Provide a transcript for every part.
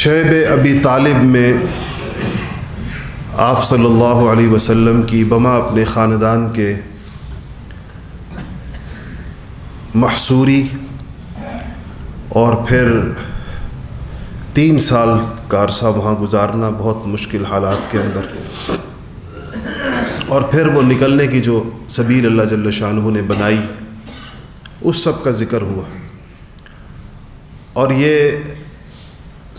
شیب ابی طالب میں آپ صلی اللہ علیہ وسلم کی بما اپنے خاندان کے محصوری اور پھر 3 سال کا عرصہ وہاں گزارنا بہت مشکل حالات کے اندر، اور پھر وہ نکلنے کی جو سبیل اللہ جل شانہ نے بنائی، اس سب کا ذکر ہوا۔ اور یہ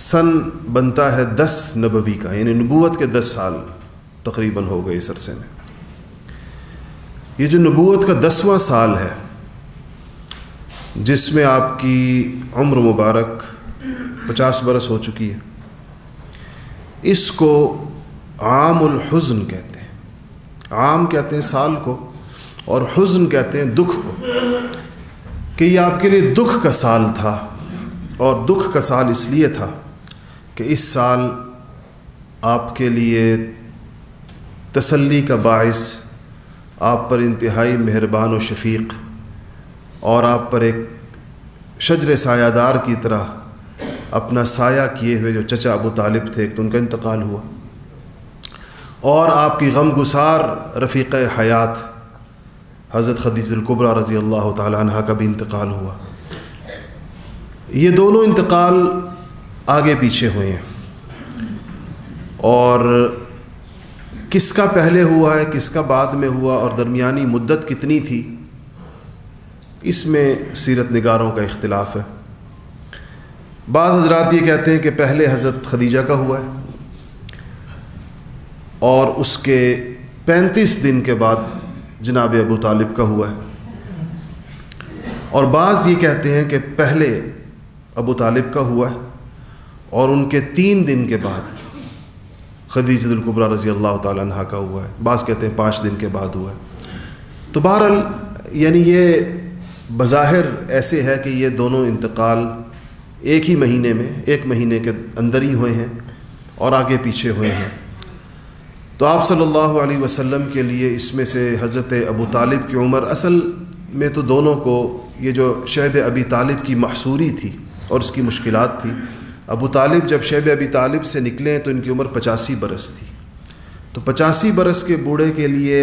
سن بنتا ہے 10 نبوی کا، یعنی نبوت کے 10 سال تقریباً ہو گئے اس عرصے میں۔ یہ جو نبوت کا 10واں سال ہے، جس میں آپ کی عمر مبارک 50 برس ہو چکی ہے، اس کو عام الحزن کہتے ہیں۔ عام کہتے ہیں سال کو، اور حزن کہتے ہیں دکھ کو، کہ یہ آپ کے لیے دکھ کا سال تھا۔ اور دکھ کا سال اس لیے تھا کہ اس سال آپ کے لیے تسلی کا باعث، آپ پر انتہائی مہربان و شفیق، اور آپ پر ایک شجر سایہ دار کی طرح اپنا سایہ کیے ہوئے جو چچا ابو طالب تھے، ایک تو ان کا انتقال ہوا، اور آپ کی غم گسار رفیق حیات حضرت خدیجہ الکبریٰ رضی اللہ تعالی عنہا کا بھی انتقال ہوا۔ یہ دونوں انتقال آگے پیچھے ہوئے ہیں، اور کس کا پہلے ہوا ہے، کس کا بعد میں ہوا، اور درمیانی مدت کتنی تھی، اس میں سیرت نگاروں کا اختلاف ہے۔ بعض حضرات یہ کہتے ہیں کہ پہلے حضرت خدیجہ کا ہوا ہے، اور اس کے 35 دن کے بعد جناب ابو طالب کا ہوا ہے، اور بعض یہ کہتے ہیں کہ پہلے ابو طالب کا ہوا ہے، اور ان کے 3 دن کے بعد خدیجہ الکبریٰ رضی اللہ تعالی عنہا کا ہوا ہے، بعض کہتے ہیں 5 دن کے بعد ہوا ہے۔ تو بہرحال یعنی یہ بظاہر ایسے ہے کہ یہ دونوں انتقال ایک ہی مہینے میں، ایک مہینے کے اندر ہی ہوئے ہیں اور آگے پیچھے ہوئے ہیں۔ تو آپ صلی اللہ علیہ وسلم کے لیے اس میں سے حضرت ابو طالب کی عمر، اصل میں تو دونوں کو یہ جو شیب ابی طالب کی محصوری تھی اور اس کی مشکلات تھی، ابو طالب جب شیب ابی طالب سے نکلے تو ان کی عمر 85 برس تھی۔ تو 85 برس کے بوڑھے کے لیے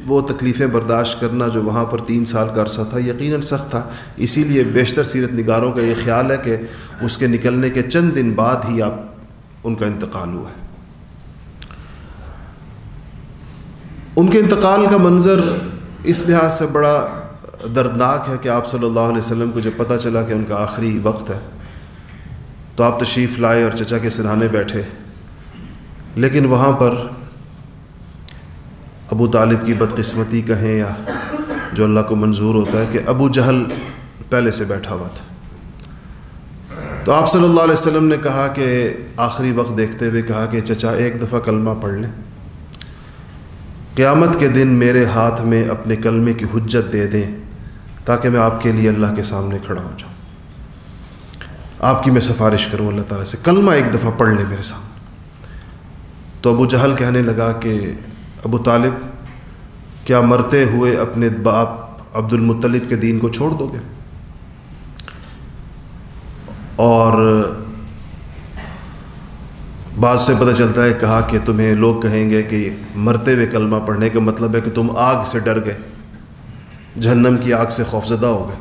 وہ تکلیفیں برداشت کرنا جو وہاں پر 3 سال کا عرصہ تھا، یقیناً سخت تھا۔ اسی لیے بیشتر سیرت نگاروں کا یہ خیال ہے کہ اس کے نکلنے کے چند دن بعد ہی ان کا انتقال ہوا ہے۔ ان کے انتقال کا منظر اس لحاظ سے بڑا دردناک ہے کہ آپ صلی اللہ علیہ وسلم کو جب پتہ چلا کہ ان کا آخری وقت ہے تو آپ تشریف لائے اور چچا کے سرہانے بیٹھے، لیکن وہاں پر ابو طالب کی بدقسمتی کہیں یا جو اللہ کو منظور ہوتا ہے کہ ابو جہل پہلے سے بیٹھا ہوا تھا۔ تو آپ صلی اللہ علیہ وسلم نے کہا کہ آخری وقت دیکھتے ہوئے کہا کہ چچا ایک دفعہ کلمہ پڑھ لیں، قیامت کے دن میرے ہاتھ میں اپنے کلمے کی حجت دے دیں تاکہ میں آپ کے لیے اللہ کے سامنے کھڑا ہو جاؤں، آپ کی میں سفارش کروں اللہ تعالیٰ سے، کلمہ ایک دفعہ پڑھ لیں میرے سامنے۔ تو ابو جہل کہنے لگا کہ ابو طالب، کیا مرتے ہوئے اپنے باپ عبد المطلب کے دین کو چھوڑ دو گے؟ اور بعض سے پتہ چلتا ہے کہا کہ تمہیں لوگ کہیں گے کہ مرتے ہوئے کلمہ پڑھنے کا مطلب ہے کہ تم آگ سے ڈر گئے، جہنم کی آگ سے خوفزدہ ہو گئے۔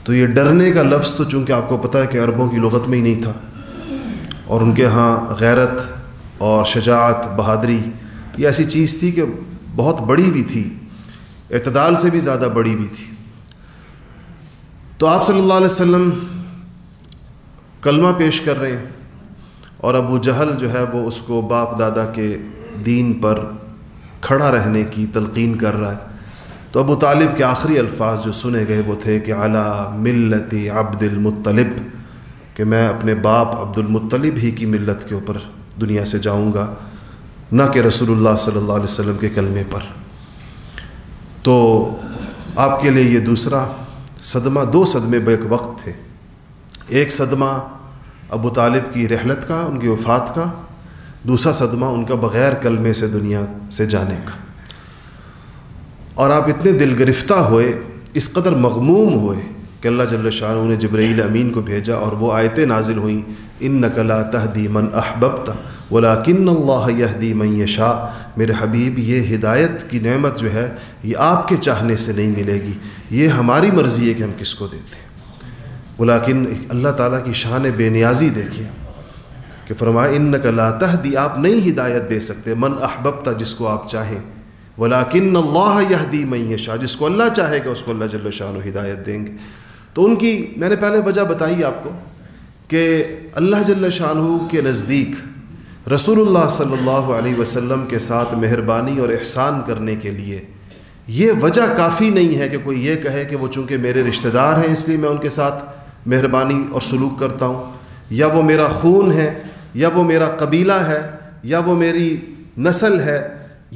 تو یہ ڈرنے کا لفظ تو چونکہ آپ کو پتہ ہے کہ عربوں کی لغت میں ہی نہیں تھا، اور ان کے ہاں غیرت اور شجاعت، بہادری یہ ایسی چیز تھی کہ بہت بڑی بھی تھی، اعتدال سے بھی زیادہ بڑی بھی تھی۔ تو آپ صلی اللہ علیہ وسلم کلمہ پیش کر رہے ہیں، اور ابو جہل جو ہے وہ اس کو باپ دادا کے دین پر کھڑا رہنے کی تلقین کر رہا ہے۔ تو ابو طالب کے آخری الفاظ جو سنے گئے وہ تھے کہ علی ملت عبد المطلب، کہ میں اپنے باپ عبد المطلب ہی کی ملت کے اوپر دنیا سے جاؤں گا، نہ کہ رسول اللہ صلی اللہ علیہ وسلم کے کلمے پر۔ تو آپ کے لیے یہ دوسرا صدمہ، 2 صدمے بیک وقت تھے۔ ایک صدمہ ابو طالب کی رحلت کا، ان کی وفات کا، دوسرا صدمہ ان کا بغیر کلمے سے دنیا سے جانے کا۔ اور آپ اتنے دل گرفتہ ہوئے، اس قدر مغموم ہوئے کہ اللہ جل شانہ نے جبرائیل امین کو بھیجا اور وہ آیتیں نازل ہوئیں، انک لا تہدی من احببت ولکن اللہ یہدی من یشاء، میرے حبیب یہ ہدایت کی نعمت جو ہے یہ آپ کے چاہنے سے نہیں ملے گی، یہ ہماری مرضی ہے کہ ہم کس کو دیتے ہیں۔ ولیکن اللہ تعالیٰ کی شان بے نیازی دیکھیں کہ فرمایا انک لا تہدی، آپ نہیں ہدایت دے سکتے، من احببت جس کو آپ چاہیں، ولیکن اللہ یہدی من یشاء جس کو اللہ چاہے گا اس کو اللہ جل شانہ ہدایت دیں گے۔ تو ان کی میں نے پہلے وجہ بتائی آپ کو کہ اللہ جل شانہ کے نزدیک رسول اللہ صلی اللہ علیہ وسلم کے ساتھ مہربانی اور احسان کرنے کے لیے یہ وجہ کافی نہیں ہے کہ کوئی یہ کہے کہ وہ چونکہ میرے رشتہ دار ہیں اس لیے میں ان کے ساتھ مہربانی اور سلوک کرتا ہوں، یا وہ میرا خون ہے، یا وہ میرا قبیلہ ہے، یا وہ میری نسل ہے،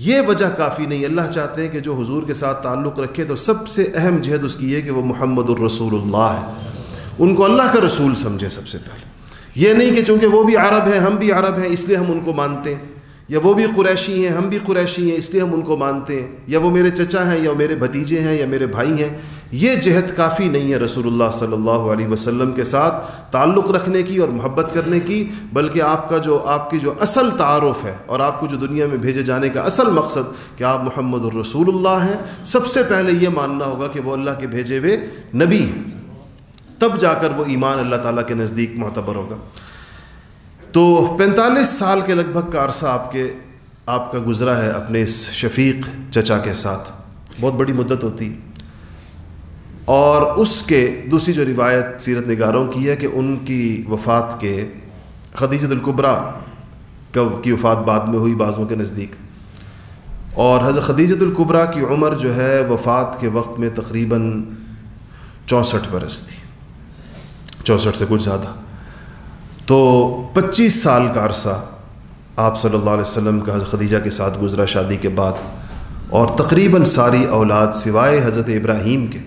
یہ وجہ کافی نہیں۔ اللہ چاہتے ہیں کہ جو حضور کے ساتھ تعلق رکھے تو سب سے اہم جہد اس کی یہ کہ وہ محمد الرسول اللہ ہے، ان کو اللہ کا رسول سمجھے سب سے پہلے۔ یہ نہیں کہ چونکہ وہ بھی عرب ہیں ہم بھی عرب ہیں اس لیے ہم ان کو مانتے ہیں، یا وہ بھی قریشی ہیں ہم بھی قریشی ہیں اس لیے ہم ان کو مانتے ہیں، یا وہ میرے چچا ہیں یا میرے بھتیجے ہیں یا میرے بھائی ہیں، یہ جہد کافی نہیں ہے رسول اللہ صلی اللہ علیہ وسلم کے ساتھ تعلق رکھنے کی اور محبت کرنے کی، بلکہ آپ کی جو اصل تعارف ہے اور آپ کو جو دنیا میں بھیجے جانے کا اصل مقصد کہ آپ محمد الرسول اللہ ہیں، سب سے پہلے یہ ماننا ہوگا کہ وہ اللہ کے بھیجے ہوئے نبی ہیں، تب جا کر وہ ایمان اللہ تعالیٰ کے نزدیک معتبر ہوگا۔ تو 45 سال کے لگ بھگ کا عرصہ آپ کا گزرا ہے اپنے اس شفیق چچا کے ساتھ، بہت بڑی مدت ہوتی۔ اور اس کے دوسری جو روایت سیرت نگاروں کی ہے کہ ان کی وفات کے خدیجہ الکبریٰ کی وفات بعد میں ہوئی بعضوں کے نزدیک، اور حضرت خدیجہ الکبریٰ کی عمر جو ہے وفات کے وقت میں تقریباً 64 برس تھی، 64 سے کچھ زیادہ۔ تو 25 سال کا عرصہ آپ صلی اللہ علیہ وسلم کا حضرت خدیجہ کے ساتھ گزرا شادی کے بعد، اور تقریباً ساری اولاد سوائے حضرت ابراہیم کے،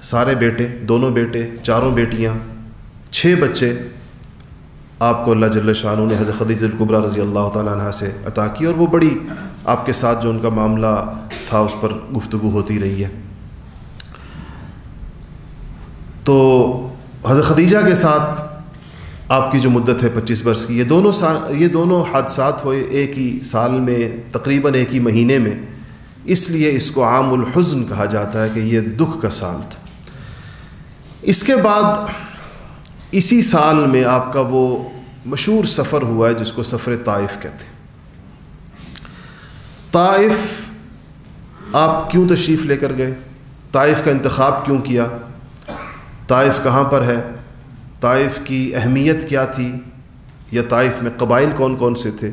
سارے بیٹے، دونوں بیٹے، چاروں بیٹیاں، 6 بچے آپ کو اللہ جل شانہ نے حضرت خدیجہ الکبریٰ رضی اللہ تعالیٰ عنہ سے عطا کی، اور وہ بڑی آپ کے ساتھ جو ان کا معاملہ تھا اس پر گفتگو ہوتی رہی ہے۔ تو حضرت خدیجہ کے ساتھ آپ کی جو مدت ہے 25 برس کی، یہ دونوں حادثات ہوئے ایک ہی سال میں، تقریباً ایک ہی مہینے میں، اس لیے اس کو عام الحزن کہا جاتا ہے کہ یہ دکھ کا سال تھا۔ اس کے بعد اسی سال میں آپ کا وہ مشہور سفر ہوا ہے جس کو سفر طائف کہتے ہیں۔ طائف آپ کیوں تشریف لے کر گئے؟ طائف کا انتخاب کیوں کیا؟ طائف کہاں پر ہے؟ طائف کی اہمیت کیا تھی؟ یا طائف میں قبائل کون کون سے تھے؟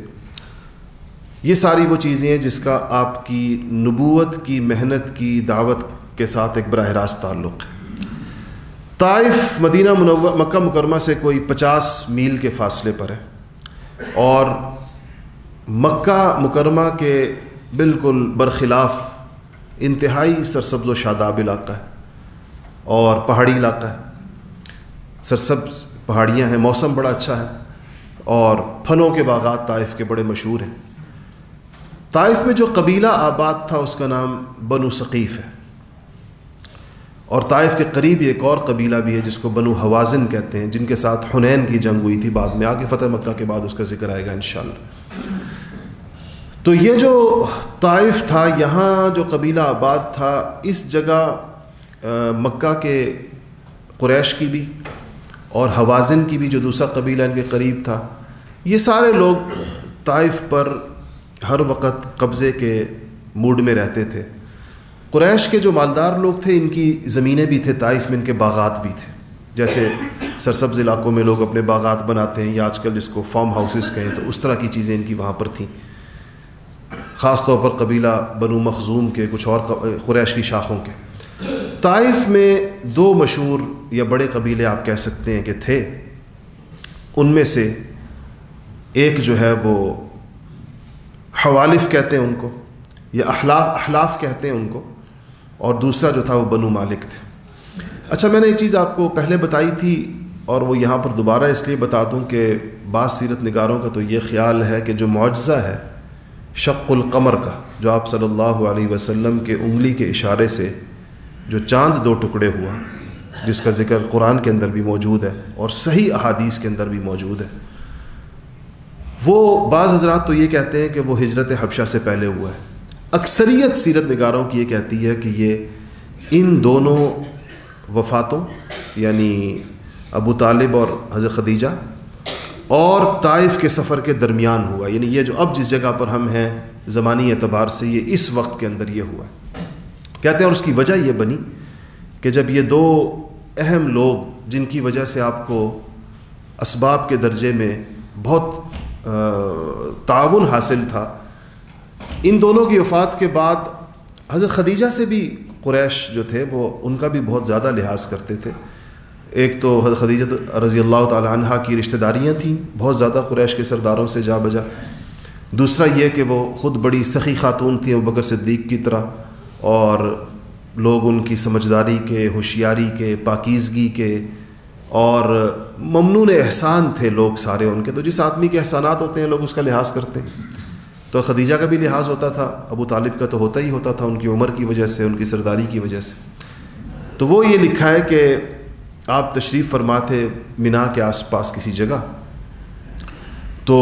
یہ ساری وہ چیزیں ہیں جس کا آپ کی نبوت کی محنت کی دعوت کے ساتھ ایک براہ راست تعلق ہے۔ طائف مدینہ مکہ مکرمہ سے کوئی 50 میل کے فاصلے پر ہے، اور مکہ مکرمہ کے بالکل برخلاف انتہائی سرسبز و شاداب علاقہ ہے اور پہاڑی علاقہ ہے، سرسبز پہاڑیاں ہیں، موسم بڑا اچھا ہے، اور پھلوں کے باغات طائف کے بڑے مشہور ہیں۔ طائف میں جو قبیلہ آباد تھا اس کا نام بنو ثقیف ہے، اور طائف کے قریب ایک اور قبیلہ بھی ہے جس کو بنو حوازن کہتے ہیں، جن کے ساتھ حنین کی جنگ ہوئی تھی، بعد میں آگے فتح مکہ کے بعد اس کا ذکر آئے گا انشاءاللہ۔ تو یہ جو طائف تھا، یہاں جو قبیلہ آباد تھا، اس جگہ مکہ کے قریش کی بھی اور حوازن کی بھی جو دوسرا قبیلہ ان کے قریب تھا، یہ سارے لوگ طائف پر ہر وقت قبضے کے موڈ میں رہتے تھے۔ قریش کے جو مالدار لوگ تھے ان کی زمینیں بھی تھے، طائف میں ان کے باغات بھی تھے، جیسے سرسبز علاقوں میں لوگ اپنے باغات بناتے ہیں یا آج کل جس کو فارم ہاؤسز کہیں، تو اس طرح کی چیزیں ان کی وہاں پر تھیں۔ خاص طور پر قبیلہ بنو مخزوم کے، کچھ اور قریش کی شاخوں کے۔ طائف میں 2 مشہور یا بڑے قبیلے آپ کہہ سکتے ہیں کہ تھے، ان میں سے ایک جو ہے وہ حوالف کہتے ہیں ان کو، یا احلاف کہتے ہیں ان کو، اور دوسرا جو تھا وہ بنو مالک تھے۔ اچھا، میں نے ایک چیز آپ کو پہلے بتائی تھی اور وہ یہاں پر دوبارہ اس لیے بتا دوں کہ بعض سیرت نگاروں کا تو یہ خیال ہے کہ جو معجزہ ہے شق القمر کا، جو آپ صلی اللہ علیہ وسلم کے انگلی کے اشارے سے جو چاند 2 ٹکڑے ہوا، جس کا ذکر قرآن کے اندر بھی موجود ہے اور صحیح احادیث کے اندر بھی موجود ہے، وہ بعض حضرات تو یہ کہتے ہیں کہ وہ ہجرت حبشہ سے پہلے ہوا ہے۔ اکثریت سیرت نگاروں کی یہ کہتی ہے کہ یہ ان دونوں وفاتوں یعنی ابو طالب اور حضرت خدیجہ اور طائف کے سفر کے درمیان ہوا، یعنی یہ جو اب جس جگہ پر ہم ہیں زمانی اعتبار سے یہ اس وقت کے اندر یہ ہوا ہے۔ کہتے ہیں اور اس کی وجہ یہ بنی کہ جب یہ دو اہم لوگ جن کی وجہ سے آپ کو اسباب کے درجے میں بہت تعاون حاصل تھا، ان دونوں کی وفات کے بعد حضرت خدیجہ سے بھی قریش جو تھے وہ ان کا بھی بہت زیادہ لحاظ کرتے تھے۔ ایک تو حضرت خدیجہ رضی اللہ تعالی عنہا کی رشتہ داریاں تھیں بہت زیادہ قریش کے سرداروں سے جا بجا، دوسرا یہ کہ وہ خود بڑی سخی خاتون تھیں ابوبکر صدیق کی طرح، اور لوگ ان کی سمجھداری کے، ہوشیاری کے، پاکیزگی کے اور ممنون احسان تھے لوگ سارے ان کے۔ تو جس آدمی کے احسانات ہوتے ہیں لوگ اس کا لحاظ کرتے ہیں، تو خدیجہ کا بھی لحاظ ہوتا تھا، ابو طالب کا تو ہوتا ہی ہوتا تھا ان کی عمر کی وجہ سے، ان کی سرداری کی وجہ سے۔ تو وہ یہ لکھا ہے کہ آپ تشریف فرما تھے مینا کے آس پاس کسی جگہ، تو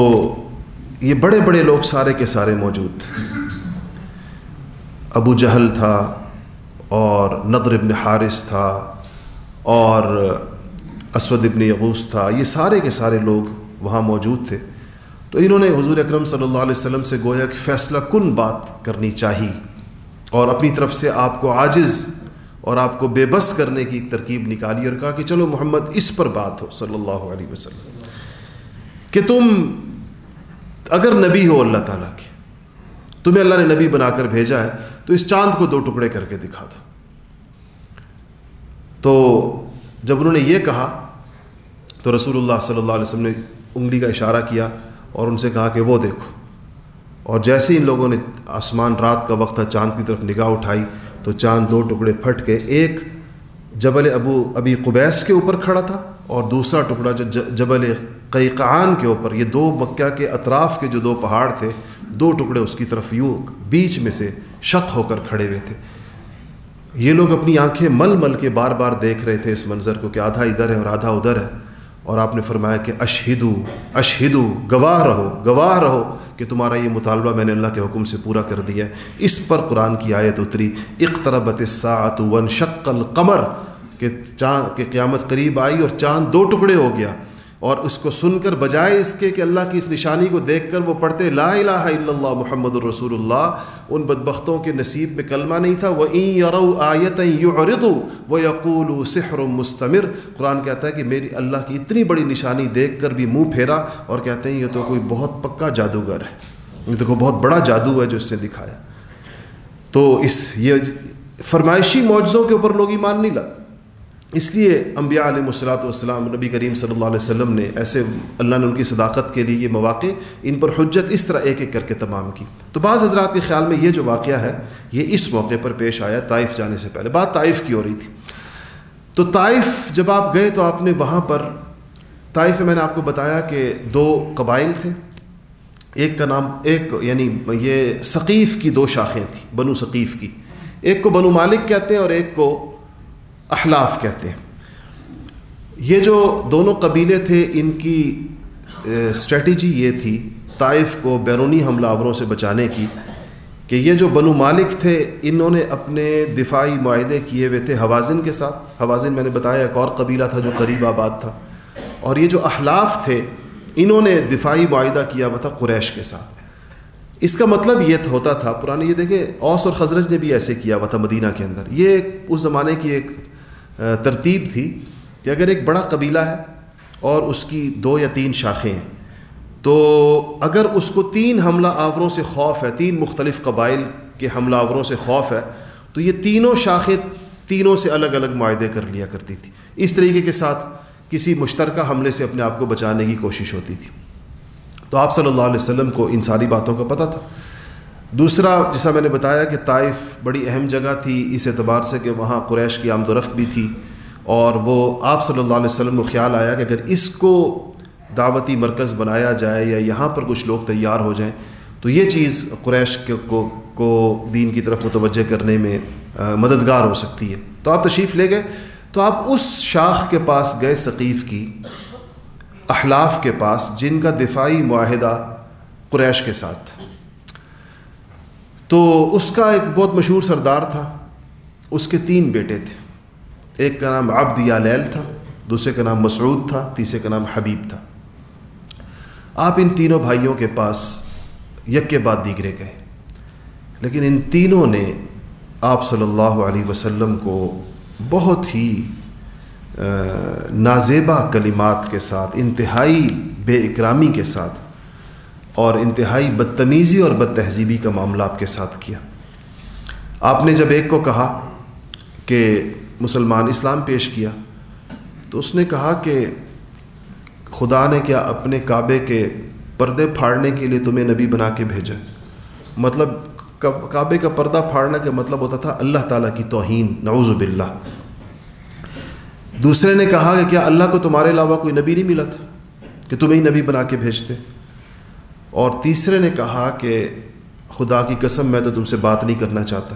یہ بڑے بڑے لوگ سارے کے سارے موجود تھے۔ ابو جہل تھا اور نضر ابن حارث تھا اور اسود ابن یغوث تھا، یہ سارے کے سارے لوگ وہاں موجود تھے۔ تو انہوں نے حضور اکرم صلی اللہ علیہ وسلم سے گویا کہ فیصلہ کن بات کرنی چاہیے اور اپنی طرف سے آپ کو عاجز اور آپ کو بے بس کرنے کی ایک ترکیب نکالی اور کہا کہ چلو محمد اس پر بات ہو صلی اللہ علیہ وسلم کہ تم اگر نبی ہو اللہ تعالیٰ کے، تمہیں اللہ نے نبی بنا کر بھیجا ہے، تو اس چاند کو 2 ٹکڑے کر کے دکھا دو۔ تو جب انہوں نے یہ کہا تو رسول اللہ صلی اللہ علیہ وسلم نے انگلی کا اشارہ کیا اور ان سے کہا کہ وہ دیکھو، اور جیسے ان لوگوں نے آسمان رات کا وقت تھا چاند کی طرف نگاہ اٹھائی تو چاند 2 ٹکڑے پھٹ کے ایک جبل ابی قبیس کے اوپر کھڑا تھا اور دوسرا ٹکڑا جو جبل قیقعان کے اوپر، یہ 2 مکہ کے اطراف کے جو 2 پہاڑ تھے، 2 ٹکڑے اس کی طرف یوں بیچ میں سے شق ہو کر کھڑے ہوئے تھے۔ یہ لوگ اپنی آنکھیں مل مل کے بار بار دیکھ رہے تھے اس منظر کو کہ آدھا ادھر ہے اور آدھا ادھر ہے، اور آپ نے فرمایا کہ اشہدو اشہدو، گواہ رہو کہ تمہارا یہ مطالبہ میں نے اللہ کے حکم سے پورا کر دیا ہے۔ اس پر قرآن کی آیت اتری اقتربت الساعۃ وانشق القمر، کہ قیامت قریب آئی اور چاند 2 ٹکڑے ہو گیا، اور اس کو سن کر بجائے اس کے کہ اللہ کی اس نشانی کو دیکھ کر وہ پڑھتے لا الہ الا اللہ محمد الرسول اللہ، ان بدبختوں کے نصیب میں کلمہ نہیں تھا۔ وَإِن يَرَوْا آیَةً يُعْرِضُوا وَيَقُولُوا سِحْرٌ مُسْتَمِرٌ، قرآن کہتا ہے کہ میری اللہ کی اتنی بڑی نشانی دیکھ کر بھی منہ پھیرا اور کہتے ہیں یہ تو کوئی بہت پکا جادوگر ہے، یہ تو کوئی بہت بڑا جادو ہے جو اس نے دکھایا۔ تو یہ فرمائشی معجزوں کے اوپر لوگ ایمان نہیں لاتے، اس لیے انبیاء علیہ الصلوۃ والسلام، نبی کریم صلی اللہ علیہ وسلم نے ایسے اللہ نے ان کی صداقت کے لیے یہ مواقع ان پر حجت اس طرح ایک ایک کر کے تمام کی۔ تو بعض حضرات کے خیال میں یہ جو واقعہ ہے یہ اس موقع پر پیش آیا طائف جانے سے پہلے، بات طائف کی ہو رہی تھی۔ تو طائف جب آپ گئے تو آپ نے وہاں پر طائف میں نے آپ کو بتایا کہ 2 قبائل تھے، ایک کا نام یعنی یہ ثقیف کی 2 شاخیں تھیں، بنو ثقیف کی، ایک کو بنو مالک کہتے ہیں اور ایک کو احلاف کہتے ہیں۔ یہ جو دونوں قبیلے تھے ان کی اسٹریٹجی یہ تھی طائف کو بیرونی حملہ آوروں سے بچانے کی کہ یہ جو بنو مالک تھے انہوں نے اپنے دفاعی معاہدے کیے ہوئے تھے حوازن کے ساتھ۔ حوازن میں نے بتایا ایک اور قبیلہ تھا جو قریب آباد تھا، اور یہ جو احلاف تھے انہوں نے دفاعی معاہدہ کیا ہوا تھا قریش کے ساتھ۔ اس کا مطلب یہ ہوتا تھا، پرانے یہ دیکھیں اوس اور خزرج نے بھی ایسے کیا ہوا تھا مدینہ کے اندر، یہ اس زمانے کی ایک ترتیب تھی کہ اگر ایک بڑا قبیلہ ہے اور اس کی 2 یا 3 شاخیں ہیں، تو اگر اس کو 3 حملہ آوروں سے خوف ہے، 3 مختلف قبائل کے حملہ آوروں سے خوف ہے، تو یہ تینوں شاخیں تینوں سے الگ الگ معاہدے کر لیا کرتی تھی، اس طریقے کے ساتھ کسی مشترکہ حملے سے اپنے آپ کو بچانے کی کوشش ہوتی تھی۔ تو آپ صلی اللہ علیہ وسلم کو ان ساری باتوں کا پتہ تھا۔ دوسرا جیسا میں نے بتایا کہ طائف بڑی اہم جگہ تھی اس اعتبار سے کہ وہاں قریش کی آمد و رفت بھی تھی، اور وہ آپ صلی اللہ علیہ وسلم کو خیال آیا کہ اگر اس کو دعوتی مرکز بنایا جائے یا یہاں پر کچھ لوگ تیار ہو جائیں تو یہ چیز قریش کو دین کی طرف متوجہ کرنے میں مددگار ہو سکتی ہے۔ تو آپ تشریف لے گئے، تو آپ اس شاخ کے پاس گئے ثقیف کی، احلاف کے پاس، جن کا دفاعی معاہدہ قریش کے ساتھ تھا. تو اس کا ایک بہت مشہور سردار تھا، اس کے 3 بیٹے تھے. ایک کا نام عبد یا لیل تھا، دوسرے کا نام مسعود تھا، تیسرے کا نام حبیب تھا. آپ ان تینوں بھائیوں کے پاس یک کے بعد دیگرے گئے، لیکن ان تینوں نے آپ صلی اللہ علیہ وسلم کو بہت ہی نازیبا کلمات کے ساتھ، انتہائی بے اکرامی کے ساتھ اور انتہائی بدتمیزی اور بد تہذیبی کا معاملہ آپ کے ساتھ کیا. آپ نے جب ایک کو کہا کہ مسلمان اسلام پیش کیا، تو اس نے کہا کہ خدا نے کیا اپنے کعبے کے پردے پھاڑنے کے لیے تمہیں نبی بنا کے بھیجا؟ مطلب کعبے کا پردہ پھاڑنے کا مطلب ہوتا تھا اللہ تعالیٰ کی توہین، نعوذ باللہ. دوسرے نے کہا کہ کیا اللہ کو تمہارے علاوہ کوئی نبی نہیں ملا تھا کہ تمہیں ہی نبی بنا کے بھیجتے؟ اور تیسرے نے کہا کہ خدا کی قسم میں تو تم سے بات نہیں کرنا چاہتا،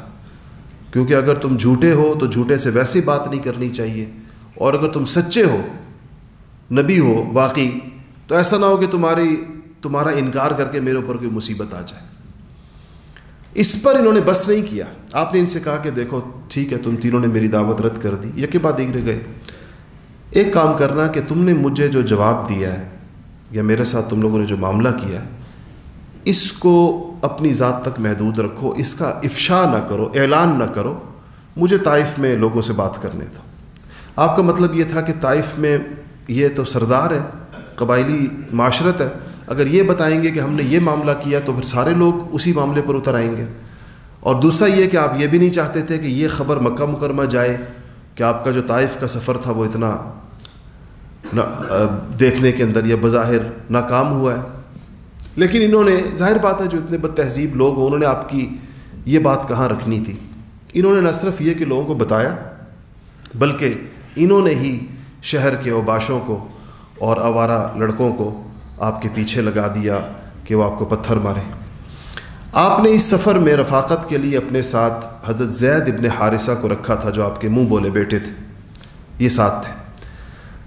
کیونکہ اگر تم جھوٹے ہو تو جھوٹے سے ویسے بات نہیں کرنی چاہیے، اور اگر تم سچے ہو، نبی ہو واقعی، تو ایسا نہ ہو کہ تمہارا انکار کر کے میرے اوپر کوئی مصیبت آ جائے. اس پر انہوں نے بس نہیں کیا. آپ نے ان سے کہا کہ دیکھو ٹھیک ہے، تم تینوں نے میری دعوت رد کر دی، یک کے بعد دیگرے گئے. ایک کام کرنا کہ تم نے مجھے جو جواب دیا ہے یا میرے ساتھ تم لوگوں نے جو معاملہ کیا ہے، اس کو اپنی ذات تک محدود رکھو، اس کا افشا نہ کرو، اعلان نہ کرو، مجھے طائف میں لوگوں سے بات کرنے دو. آپ کا مطلب یہ تھا کہ طائف میں یہ تو سردار ہے، قبائلی معاشرت ہے، اگر یہ بتائیں گے کہ ہم نے یہ معاملہ کیا تو پھر سارے لوگ اسی معاملے پر اتر آئیں گے. اور دوسرا یہ کہ آپ یہ بھی نہیں چاہتے تھے کہ یہ خبر مکہ مکرمہ جائے کہ آپ کا جو طائف کا سفر تھا وہ اتنا دیکھنے کے اندر یہ بظاہر ناکام ہوا ہے. لیکن انہوں نے، ظاہر بات ہے جو اتنے بد تہذیب لوگ ہوں، انہوں نے آپ کی یہ بات کہاں رکھنی تھی. انہوں نے نہ صرف یہ کہ لوگوں کو بتایا، بلکہ انہوں نے ہی شہر کے اوباشوں کو اور آوارہ لڑکوں کو آپ کے پیچھے لگا دیا کہ وہ آپ کو پتھر مارے. آپ نے اس سفر میں رفاقت کے لیے اپنے ساتھ حضرت زید ابن حارثہ کو رکھا تھا، جو آپ کے منہ بولے بیٹے تھے، یہ ساتھ تھے.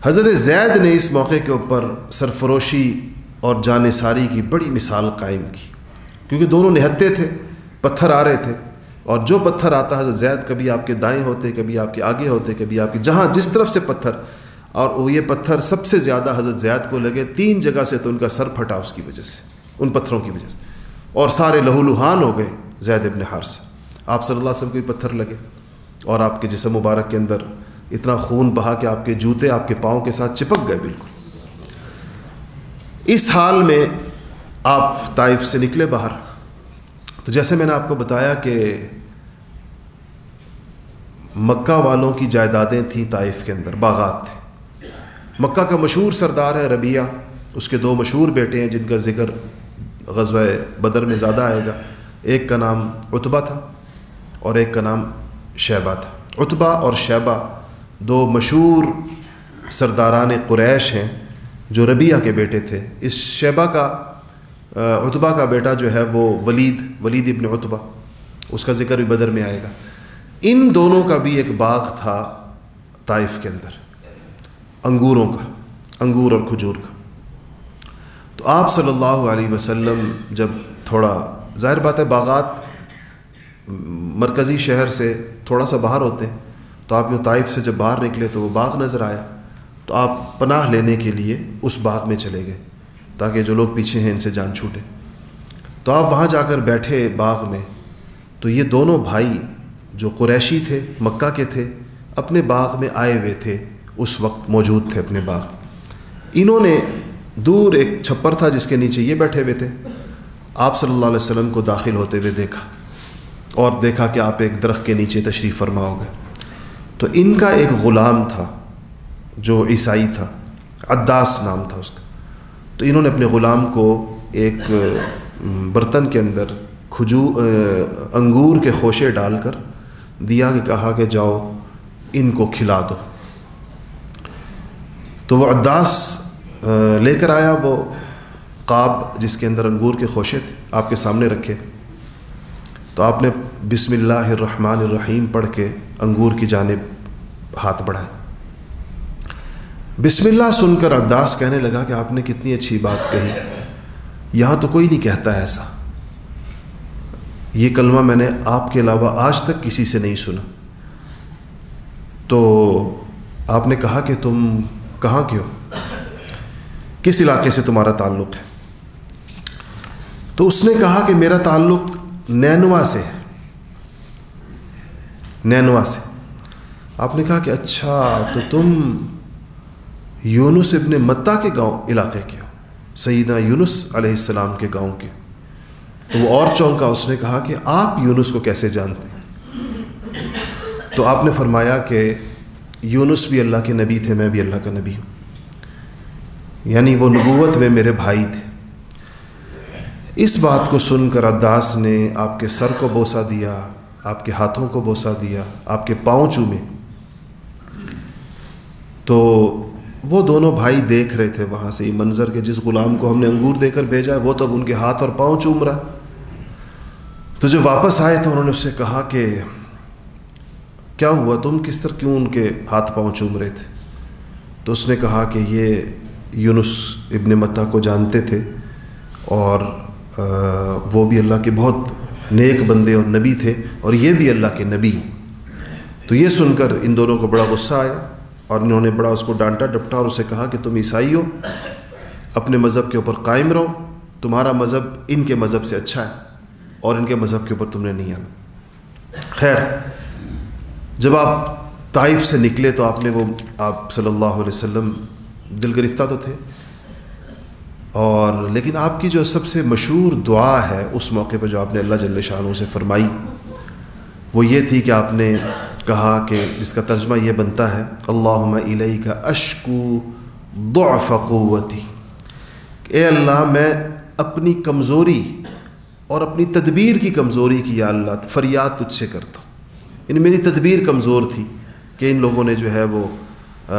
حضرت زید نے اس موقع کے اوپر سرفروشی اور جانثاری کی بڑی مثال قائم کی، کیونکہ دونوں نہتے تھے، پتھر آ رہے تھے، اور جو پتھر آتا حضرت زید کبھی آپ کے دائیں ہوتے، کبھی آپ کے آگے ہوتے، کبھی آپ کے جہاں جس طرف سے پتھر، اور وہ یہ پتھر سب سے زیادہ حضرت زید کو لگے 3 جگہ سے، تو ان کا سر پھٹا اس کی وجہ سے، ان پتھروں کی وجہ سے، اور سارے لہو لہان ہو گئے زید ابن حارثہ. آپ صلی اللہ علیہ وسلم کو بھی پتھر لگے، اور آپ کے جسم مبارک کے اندر اتنا خون بہا کہ آپ کے جوتے آپ کے پاؤں کے ساتھ چپک گئے بالکل. اس حال میں آپ طائف سے نکلے باہر. تو جیسے میں نے آپ کو بتایا کہ مکہ والوں کی جائیدادیں تھیں طائف کے اندر، باغات تھے. مکہ کا مشہور سردار ہے ربیعہ، اس کے 2 مشہور بیٹے ہیں جن کا ذکر غزوہ بدر میں زیادہ آئے گا. ایک کا نام عتبہ تھا اور ایک کا نام شیبہ تھا. عتبہ اور شیبہ 2 مشہور سرداران قریش ہیں جو ربیعہ کے بیٹے تھے. اس شیبہ کا، عتبہ کا بیٹا جو ہے وہ ولید ابن عتبہ، اس کا ذکر بھی بدر میں آئے گا. ان دونوں کا بھی ایک باغ تھا طائف کے اندر، انگوروں کا، انگور اور کھجور کا. تو آپ صلی اللہ علیہ وسلم جب تھوڑا، ظاہر بات ہے باغات مرکزی شہر سے تھوڑا سا باہر ہوتے ہیں، تو آپ یوں طائف سے جب باہر نکلے تو وہ باغ نظر آیا، تو آپ پناہ لینے کے لیے اس باغ میں چلے گئے تاکہ جو لوگ پیچھے ہیں ان سے جان چھوٹے. تو آپ وہاں جا کر بیٹھے باغ میں، تو یہ دونوں بھائی جو قریشی تھے، مکہ کے تھے، اپنے باغ میں آئے ہوئے تھے، اس وقت موجود تھے اپنے باغ. انہوں نے دور ایک چھپر تھا جس کے نیچے یہ بیٹھے ہوئے تھے، آپ صلی اللہ علیہ وسلم کو داخل ہوتے ہوئے دیکھا، اور دیکھا کہ آپ ایک درخت کے نیچے تشریف فرما ہو گئے. تو ان کا ایک غلام تھا جو عیسائی تھا، عداس نام تھا اس کا. تو انہوں نے اپنے غلام کو ایک برتن کے اندر انگور کے خوشے ڈال کر دیا، کہ کہا کہ جاؤ ان کو کھلا دو. تو وہ عداس لے کر آیا وہ قاب جس کے اندر انگور کے خوشے تھے، آپ کے سامنے رکھے. تو آپ نے بسم اللہ الرحمن الرحیم پڑھ کے انگور کی جانب ہاتھ بڑھائے. بسم اللہ سن کر عداس کہنے لگا کہ آپ نے کتنی اچھی بات کہی، یہاں تو کوئی نہیں کہتا ایسا، یہ کلمہ میں نے آپ کے علاوہ آج تک کسی سے نہیں سنا۔ تو آپ نے کہا کہ تم کہاں کے ہو، کس علاقے سے تمہارا تعلق ہے؟ تو اس نے کہا کہ میرا تعلق نینوا سے ہے، نینوا سے۔ آپ نے کہا کہ اچھا، تو تم یونس ابن متہ کے گاؤں علاقے کے ہو، سیدنا یونس علیہ السلام کے گاؤں کے۔ تو وہ اور چونکا، اس نے کہا کہ آپ یونس کو کیسے جانتے ہیں؟ تو آپ نے فرمایا کہ یونس بھی اللہ کے نبی تھے، میں بھی اللہ کا نبی ہوں، یعنی وہ نبوت میں میرے بھائی تھے۔ اس بات کو سن کر عداس نے آپ کے سر کو بوسہ دیا، آپ کے ہاتھوں کو بوسہ دیا، آپ کے پاؤں چومے۔ تو وہ دونوں بھائی دیکھ رہے تھے وہاں سے یہ منظر کہ جس غلام کو ہم نے انگور دے کر بھیجا ہے وہ تو اب ان کے ہاتھ اور پاؤں چوم رہا۔ تو جب واپس آئے تو انہوں نے اس سے کہا کہ کیا ہوا، تم کس طرح کیوں ان کے ہاتھ پاؤں چوم رہے تھے؟ تو اس نے کہا کہ یہ یونس ابن متہ کو جانتے تھے اور وہ بھی اللہ کے بہت نیک بندے اور نبی تھے، اور یہ بھی اللہ کے نبی۔ تو یہ سن کر ان دونوں کو بڑا غصہ آیا اور انہوں نے بڑا اس کو ڈانٹا ڈپٹا اور اسے کہا کہ تم عیسائی ہو، اپنے مذہب کے اوپر قائم رہو، تمہارا مذہب ان کے مذہب سے اچھا ہے اور ان کے مذہب کے اوپر تم نے نہیں آنا۔ خیر، جب آپ طائف سے نکلے تو آپ نے وہ آپ صلی اللہ علیہ وسلم دل گرفتہ تو تھے، اور لیکن آپ کی جو سب سے مشہور دعا ہے اس موقع پہ جو آپ نے اللہ جل شانہ سے فرمائی وہ یہ تھی کہ آپ نے کہا کہ جس کا ترجمہ یہ بنتا ہے اللہم الیک اشکو ضعف قوتی، اے اللہ میں اپنی کمزوری اور اپنی تدبیر کی کمزوری کی یا اللہ فریاد تجھ سے کرتا ہوں، یعنی میری تدبیر کمزور تھی کہ ان لوگوں نے جو ہے وہ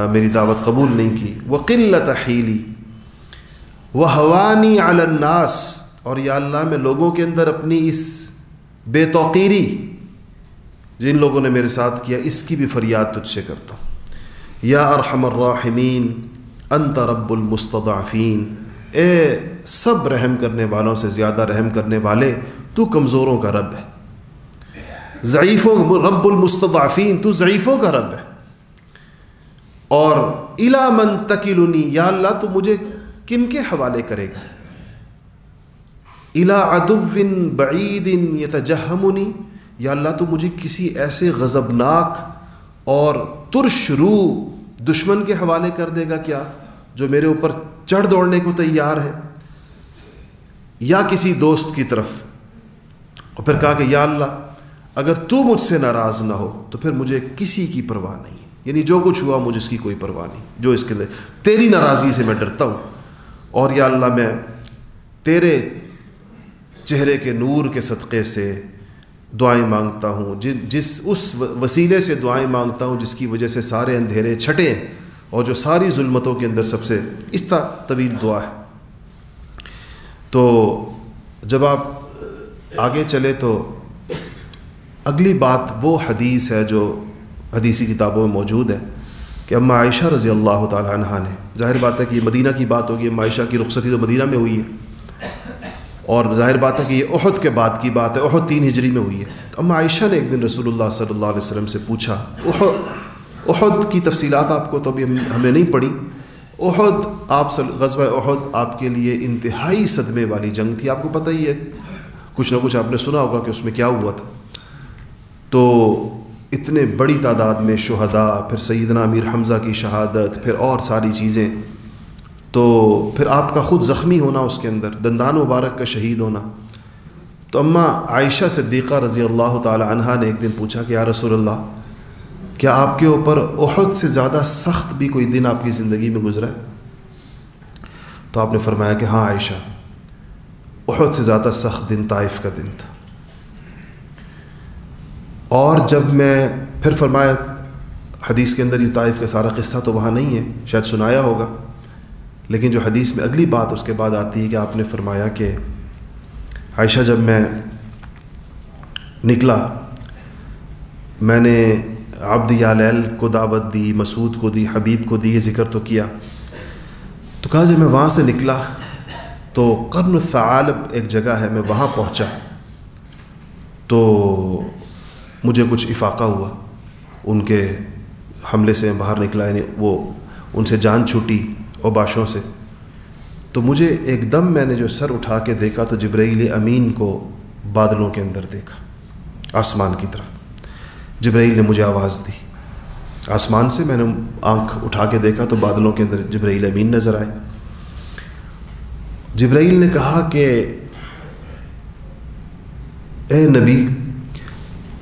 میری دعوت قبول نہیں کی، وقلت حیلی وہوانی علی الناس، اور یا اللہ میں لوگوں کے اندر اپنی اس بے توقیری جن لوگوں نے میرے ساتھ کیا اس کی بھی فریاد تجھ سے کرتا ہوں۔ یا ارحم الراحمین انت رب المستضعفین، اے سب رحم کرنے والوں سے زیادہ رحم کرنے والے تو کمزوروں کا رب ہے، ضعیفوں رب المستضعفین، تو ضعیفوں کا رب ہے۔ اور الی من تکلنی، یا اللہ تو مجھے کن کے حوالے کرے گا؟ الی عدو بعید یتجہمنی، یا اللہ تو مجھے کسی ایسے غضبناک اور ترش روح دشمن کے حوالے کر دے گا کیا جو میرے اوپر چڑھ دوڑنے کو تیار ہے، یا کسی دوست کی طرف؟ اور پھر کہا کہ یا اللہ اگر تو مجھ سے ناراض نہ ہو تو پھر مجھے کسی کی پرواہ نہیں ہے، یعنی جو کچھ ہوا مجھے اس کی کوئی پرواہ نہیں، جو اس کے لئے تیری ناراضگی سے میں ڈرتا ہوں، اور یا اللہ میں تیرے چہرے کے نور کے صدقے سے دعائیں مانگتا ہوں، جس اس وسیلے سے دعائیں مانگتا ہوں جس کی وجہ سے سارے اندھیرے چھٹے ہیں اور جو ساری ظلمتوں کے اندر سب سے اس طرح طویل دعا ہے۔ تو جب آپ آگے چلے تو اگلی بات وہ حدیث ہے جو حدیثی کتابوں میں موجود ہے کہ اما عائشہ رضی اللہ تعالی عنہا نے، ظاہر بات ہے کہ یہ مدینہ کی بات ہوگی، اما عائشہ کی رخصتی تو مدینہ میں ہوئی ہے، اور ظاہر بات ہے کہ یہ احد کے بعد کی بات ہے، احد 3 ہجری میں ہوئی ہے۔ اما عائشہ نے ایک دن رسول اللہ صلی اللہ علیہ وسلم سے پوچھا، احد کی تفصیلات آپ کو تو ابھی ہم نے نہیں پڑھی، احد غزوہ احد آپ کے لیے انتہائی صدمے والی جنگ تھی، آپ کو پتہ ہی ہے، کچھ نہ کچھ آپ نے سنا ہوگا کہ اس میں کیا ہوا تھا۔ تو اتنے بڑی تعداد میں شہداء، پھر سیدنا امیر حمزہ کی شہادت، پھر اور ساری چیزیں، تو پھر آپ کا خود زخمی ہونا اس کے اندر، دندان مبارک کا شہید ہونا۔ تو اما عائشہ صدیقہ رضی اللہ تعالی عنہا نے ایک دن پوچھا کہ یا رسول اللہ کیا آپ کے اوپر احد سے زیادہ سخت بھی کوئی دن آپ کی زندگی میں گزرا ہے؟ تو آپ نے فرمایا کہ ہاں عائشہ، احد سے زیادہ سخت دن طائف کا دن تھا۔ اور جب میں پھر فرمایا، حدیث کے اندر یہ طائف کا سارا قصہ تو وہاں نہیں ہے، شاید سنایا ہوگا، لیکن جو حدیث میں اگلی بات اس کے بعد آتی ہے کہ آپ نے فرمایا کہ عائشہ جب میں نکلا، میں نے عبد یالیل کو دعوت دی، مسعود کو دی، حبیب کو دی، یہ ذکر تو کیا. تو کہا جب میں وہاں سے نکلا تو قرن الثعالب ایک جگہ ہے، میں وہاں پہنچا تو مجھے کچھ افاقہ ہوا، ان کے حملے سے باہر نکلا، یعنی وہ ان سے جان چھوٹی اوباشوں سے. تو مجھے ایک دم میں نے جو سر اٹھا کے دیکھا تو جبرائیل امین کو بادلوں کے اندر دیکھا، آسمان کی طرف. جبرائیل نے مجھے آواز دی آسمان سے، میں نے آنکھ اٹھا کے دیکھا تو بادلوں کے اندر جبرائیل امین نظر آئے. جبرائیل نے کہا کہ اے نبی،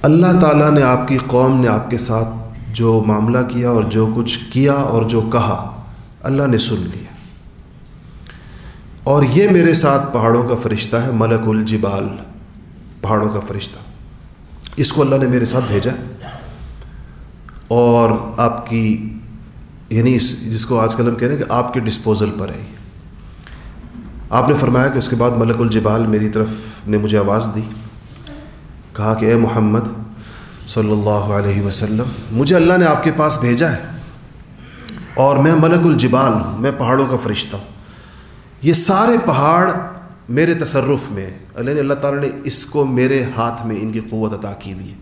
اللہ تعالیٰ نے آپ کی قوم نے آپ کے ساتھ جو معاملہ کیا اور جو کچھ کیا اور جو کہا اللہ نے سن لیا، اور یہ میرے ساتھ پہاڑوں کا فرشتہ ہے، ملک الجبال، پہاڑوں کا فرشتہ، اس کو اللہ نے میرے ساتھ بھیجا، اور آپ کی یعنی جس کو آج کل ہم کہہ رہے ہیں کہ آپ کے ڈسپوزل پر ہے. آپ نے فرمایا کہ اس کے بعد ملک الجبال میری طرف نے مجھے آواز دی، کہا کہ اے محمد صلی اللہ علیہ وسلم، مجھے اللہ نے آپ کے پاس بھیجا ہے اور میں ملک الجبال ہوں، میں پہاڑوں کا فرشتہ ہوں. یہ سارے پہاڑ میرے تصرف میں، اللہ تعالیٰ نے اس کو میرے ہاتھ میں ان کی قوت عطا کی ہوئی ہے.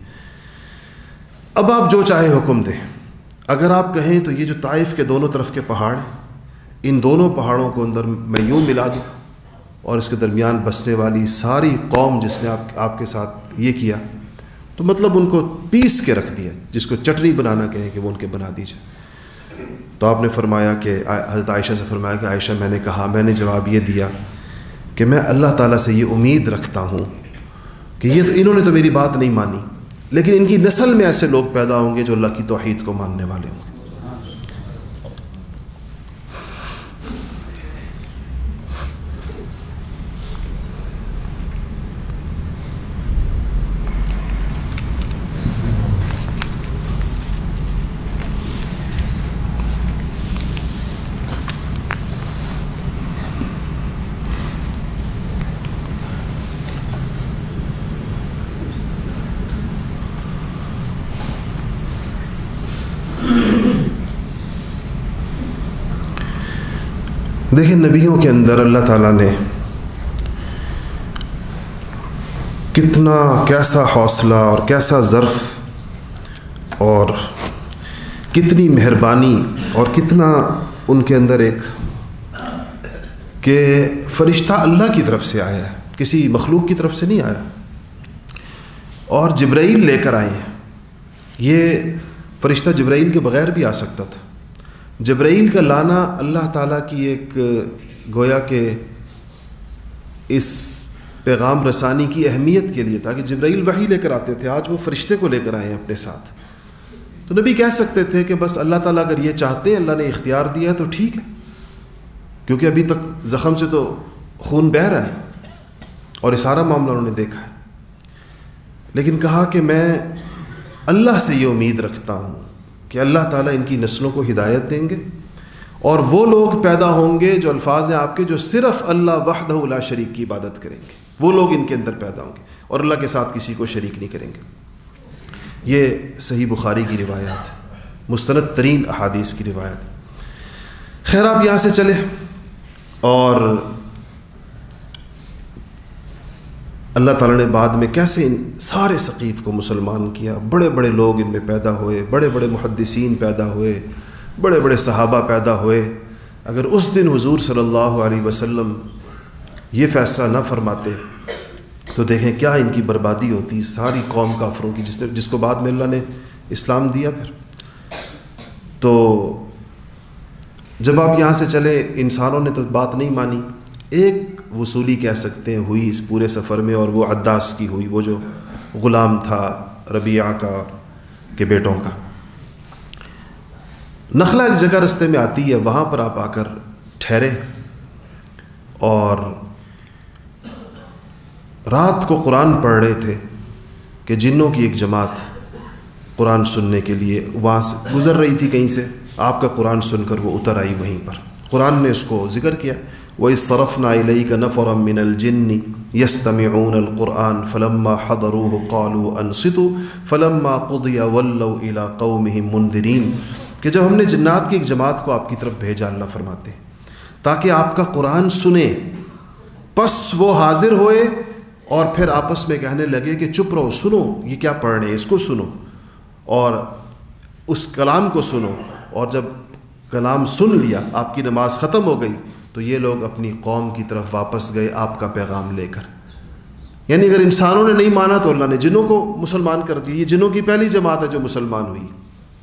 اب آپ جو چاہے حکم دیں. اگر آپ کہیں تو یہ جو طائف کے دونوں طرف کے پہاڑ ہیں، ان دونوں پہاڑوں کو اندر میں یوں ملا دوں اور اس کے درمیان بسنے والی ساری قوم جس نے آپ کے ساتھ یہ کیا، تو مطلب ان کو پیس کے رکھ دیا، جس کو چٹنی بنانا کہیں کہ وہ ان کے بنا دی جائے. تو آپ نے فرمایا کہ حضرت عائشہ سے فرمایا کہ عائشہ میں نے کہا، میں نے جواب یہ دیا کہ میں اللہ تعالیٰ سے یہ امید رکھتا ہوں کہ یہ تو انہوں نے تو میری بات نہیں مانی، لیکن ان کی نسل میں ایسے لوگ پیدا ہوں گے جو اللہ کی توحید کو ماننے والے ہوں گے. دیکھیں نبیوں کے اندر اللہ تعالیٰ نے کیسا حوصلہ اور کیسا ظرف اور کتنی مہربانی اور کتنا ان کے اندر ایک کہ فرشتہ اللہ کی طرف سے آیا ہے، کسی مخلوق کی طرف سے نہیں آیا، اور جبرائیل لے کر آئے ہیں. یہ فرشتہ جبرائیل کے بغیر بھی آ سکتا تھا. جبرائیل کا لانا اللہ تعالیٰ کی ایک گویا کہ اس پیغام رسانی کی اہمیت کے لیے تھا کہ جبرائیل وحی لے کر آتے تھے. آج وہ فرشتے کو لے کر آئے ہیں اپنے ساتھ. تو نبی کہہ سکتے تھے کہ بس اللہ تعالیٰ اگر یہ چاہتے ہیں، اللہ نے اختیار دیا ہے تو ٹھیک ہے، کیونکہ ابھی تک زخم سے تو خون بہہ رہا ہے اور یہ سارا معاملہ انہوں نے دیکھا ہے. لیکن کہا کہ میں اللہ سے یہ امید رکھتا ہوں کہ اللہ تعالیٰ ان کی نسلوں کو ہدایت دیں گے، اور وہ لوگ پیدا ہوں گے جو الفاظ ہیں آپ کے، جو صرف اللہ وحدہ لا شریک کی عبادت کریں گے. وہ لوگ ان کے اندر پیدا ہوں گے اور اللہ کے ساتھ کسی کو شریک نہیں کریں گے. یہ صحیح بخاری کی روایت ہے، مستند ترین احادیث کی روایت. خیر آپ یہاں سے چلے اور اللہ تعالیٰ نے بعد میں کیسے ان سارے ثقیف کو مسلمان کیا. بڑے بڑے لوگ ان میں پیدا ہوئے، بڑے بڑے محدثین پیدا ہوئے، بڑے بڑے صحابہ پیدا ہوئے. اگر اس دن حضور صلی اللہ علیہ وسلم یہ فیصلہ نہ فرماتے تو دیکھیں کیا ان کی بربادی ہوتی، ساری قوم کافروں کی، جس کو بعد میں اللہ نے اسلام دیا. پھر تو جب آپ یہاں سے چلے، انسانوں نے تو بات نہیں مانی. ایک وصولی کہہ سکتے ہیں ہوئی اس پورے سفر میں، اور وہ عداس کی ہوئی، وہ جو غلام تھا ربیعہ کا کے بیٹوں کا. نخلا ایک جگہ رستے میں آتی ہے، وہاں پر آپ آ کر ٹھہرے اور رات کو قرآن پڑھ رہے تھے کہ جنوں کی ایک جماعت قرآن سننے کے لیے وہاں سے گزر رہی تھی کہیں سے. آپ کا قرآن سن کر وہ اتر آئی وہیں پر قرآن نے اس کو ذکر کیا. وَإِذْ صَرَفْنَا إِلَيْكَ نَفَرًا مِّنَ الْجِنِّ يَسْتَمِعُونَ الْقُرْآنَ فَلَمَّا حَضَرُوهُ قَالُوا أَنصِتُوا فَلَمَّا قُضِيَ وَلَّوْا إِلَىٰ قَوْمِهِمْ مُنذِرِينَ. کہ جب ہم نے جنات کی ایک جماعت کو آپ کی طرف بھیجا، اللہ فرماتے ہیں، تاکہ آپ کا قرآن سنیں، پس وہ حاضر ہوئے اور پھر آپس میں کہنے لگے کہ چپ رہو، سنو یہ کیا پڑھ رہے ہیں، اس کو سنو اور اس کلام کو سنو. اور جب کلام سن لیا، آپ کی نماز ختم ہو گئی، تو یہ لوگ اپنی قوم کی طرف واپس گئے آپ کا پیغام لے کر. یعنی اگر انسانوں نے نہیں مانا تو اللہ نے جنوں کو مسلمان کر دیا. یہ جنوں کی پہلی جماعت ہے جو مسلمان ہوئی.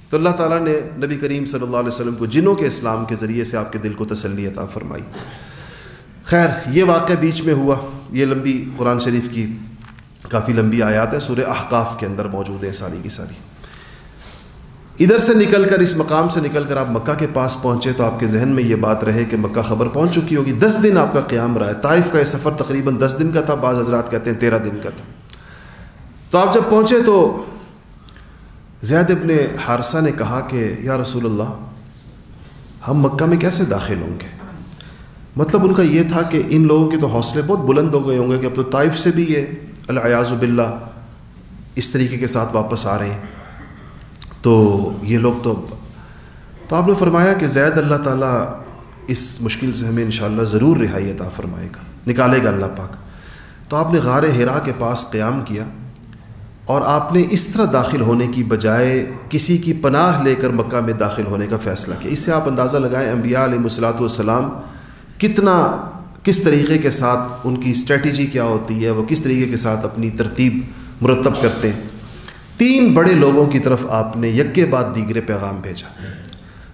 تو اللہ تعالیٰ نے نبی کریم صلی اللہ علیہ وسلم کو جنوں کے اسلام کے ذریعے سے آپ کے دل کو تسلی عطا فرمائی. خیر، یہ واقعہ بیچ میں ہوا. یہ لمبی قرآن شریف کی کافی لمبی آیات ہے، سورہ احقاف کے اندر موجود ہے ساری کی ساری. ادھر سے نکل کر، اس مقام سے نکل کر آپ مکہ کے پاس پہنچے تو آپ کے ذہن میں یہ بات رہے کہ مکہ خبر پہنچ چکی ہوگی. 10 دن آپ کا قیام رہا ہے. طائف کا یہ سفر تقریباً 10 دن کا تھا، بعض حضرات کہتے ہیں 13 دن کا تھا. تو آپ جب پہنچے تو زید ابن حارثہ نے کہا کہ یا رسول اللہ، ہم مکہ میں کیسے داخل ہوں گے؟ مطلب ان کا یہ تھا کہ ان لوگوں کے تو حوصلے بہت بلند ہو گئے ہوں گے کہ اب تو طائف سے بھی یہ العیاذ باللہ اس طریقے کے ساتھ واپس آ رہے ہیں. تو یہ لوگ تو آپ نے فرمایا کہ زید، اللہ تعالیٰ اس مشکل سے ہمیں انشاءاللہ ضرور رہائی عطا فرمائے گا، نکالے گا اللہ پاک. تو آپ نے غار حرا کے پاس قیام کیا اور آپ نے اس طرح داخل ہونے کی بجائے کسی کی پناہ لے کر مکہ میں داخل ہونے کا فیصلہ کیا. اس سے آپ اندازہ لگائیں انبیاء علیہ الصلوۃ والسلام کس طریقے کے ساتھ ان کی اسٹریٹجی کیا ہوتی ہے، وہ کس طریقے کے ساتھ اپنی ترتیب مرتب کرتے ہیں. 3 بڑے لوگوں کی طرف آپ نے یک کے بعد دیگرے پیغام بھیجا.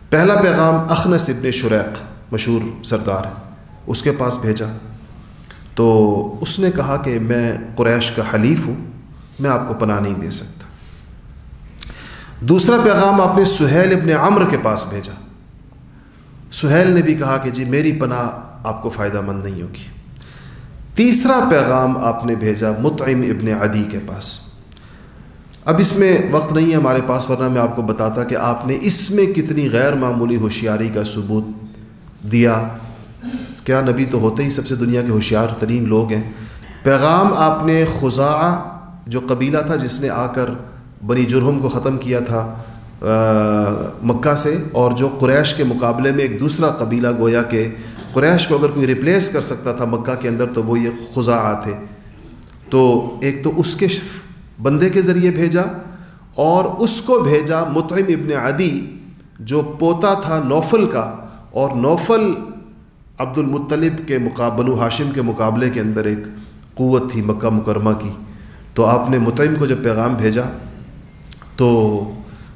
پہلا پیغام اخنس ابن شریق، مشہور سردار ہے، اس کے پاس بھیجا. تو اس نے کہا کہ میں قریش کا حلیف ہوں، میں آپ کو پناہ نہیں دے سکتا. دوسرا پیغام آپ نے سہیل ابن عمرو کے پاس بھیجا. سہیل نے بھی کہا کہ جی میری پناہ آپ کو فائدہ مند نہیں ہوگی. تیسرا پیغام آپ نے بھیجا مطعم ابن عدی کے پاس. اب اس میں وقت نہیں ہے ہمارے پاس، ورنہ میں آپ کو بتاتا کہ آپ نے اس میں کتنی غیر معمولی ہوشیاری کا ثبوت دیا. کیا نبی تو ہوتے ہی سب سے دنیا کے ہوشیار ترین لوگ ہیں. پیغام آپ نے خزاعہ جو قبیلہ تھا جس نے آ کر بنی جرہم کو ختم کیا تھا مکہ سے، اور جو قریش کے مقابلے میں ایک دوسرا قبیلہ، گویا کہ قریش کو اگر کوئی ریپلیس کر سکتا تھا مکہ کے اندر تو وہ یہ خزاعہ تھے. تو ایک تو اس کے بندے کے ذریعے بھیجا، اور اس کو بھیجا مطعم ابن عدی جو پوتا تھا نوفل کا، اور نوفل عبد المطلب کے بنو ہاشم کے مقابلے کے اندر ایک قوت تھی مکہ مکرمہ کی. تو آپ نے مطعم کو جب پیغام بھیجا تو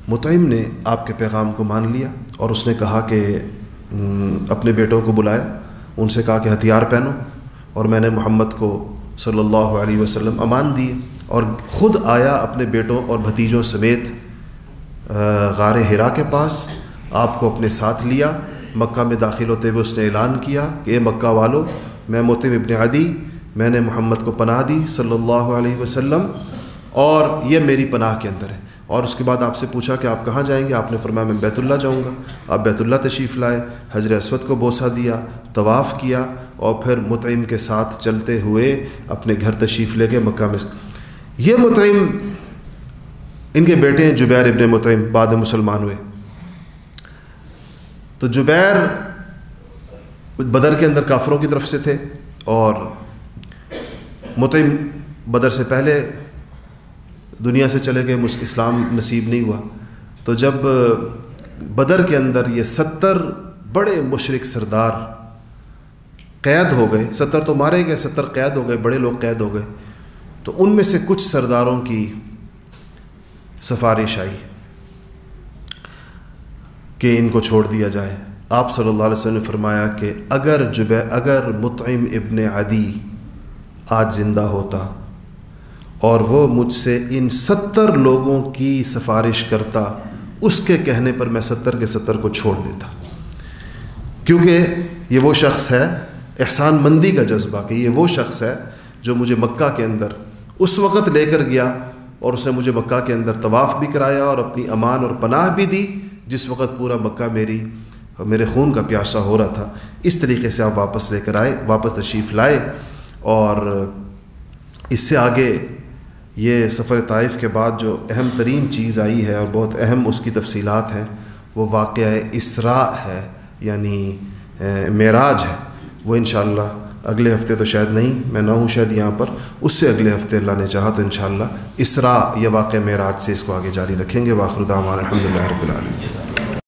مطعم نے آپ کے پیغام کو مان لیا، اور اس نے کہا کہ اپنے بیٹوں کو بلایا، ان سے کہا کہ ہتھیار پہنو، اور میں نے محمد کو صلی اللہ علیہ وسلم امان دیے، اور خود آیا اپنے بیٹوں اور بھتیجوں سمیت غار حرا کے پاس، آپ کو اپنے ساتھ لیا. مکہ میں داخل ہوتے ہوئے اس نے اعلان کیا کہ اے مکہ والو، میں مطعم ابن عدی، میں نے محمد کو پناہ دی صلی اللہ علیہ وسلم، اور یہ میری پناہ کے اندر ہے. اور اس کے بعد آپ سے پوچھا کہ آپ کہاں جائیں گے؟ آپ نے فرمایا میں بیت اللہ جاؤں گا. آپ بیت اللہ تشریف لائے، حجر اسود کو بوسہ دیا، طواف کیا، اور پھر مطعم کے ساتھ چلتے ہوئے اپنے گھر تشریف لے گئے مکہ میں. یہ مطعم، ان کے بیٹے ہیں جبیر ابن مطعم، بعد میں مسلمان ہوئے. تو جبیر بدر کے اندر کافروں کی طرف سے تھے، اور مطعم بدر سے پہلے دنیا سے چلے گئے، اسلام نصیب نہیں ہوا. تو جب بدر کے اندر یہ 70 بڑے مشرک سردار قید ہو گئے، 70 تو مارے گئے، 70 قید ہو گئے، بڑے لوگ قید ہو گئے. تو ان میں سے کچھ سرداروں کی سفارش آئی کہ ان کو چھوڑ دیا جائے. آپ صلی اللہ علیہ وسلم نے فرمایا کہ اگر مطعم ابن عدی آج زندہ ہوتا اور وہ مجھ سے ان 70 لوگوں کی سفارش کرتا، اس کے کہنے پر میں 70 کے 70 کو چھوڑ دیتا. کیونکہ یہ وہ شخص ہے، احسان مندی کا جذبہ، کہ یہ وہ شخص ہے جو مجھے مکہ کے اندر اس وقت لے کر گیا، اور اس نے مجھے مکہ کے اندر طواف بھی کرایا اور اپنی امان اور پناہ بھی دی، جس وقت پورا مکہ میری میرے خون کا پیاسا ہو رہا تھا. اس طریقے سے آپ واپس لے کر آئے, واپس تشریف لائے. اور اس سے آگے یہ سفر طائف کے بعد جو اہم ترین چیز آئی ہے اور بہت اہم اس کی تفصیلات ہیں وہ واقعہ اسراء ہے, یعنی معراج ہے. وہ انشاءاللہ اگلے ہفتے تو شاید نہیں, میں نہ ہوں شاید یہاں پر, اس سے اگلے ہفتے اللہ نے چاہا تو انشاءاللہ اسراء یا واقعہ معراج سے اس کو آگے جاری رکھیں گے. وآخر دعوانا الحمدللہ رب العالمین.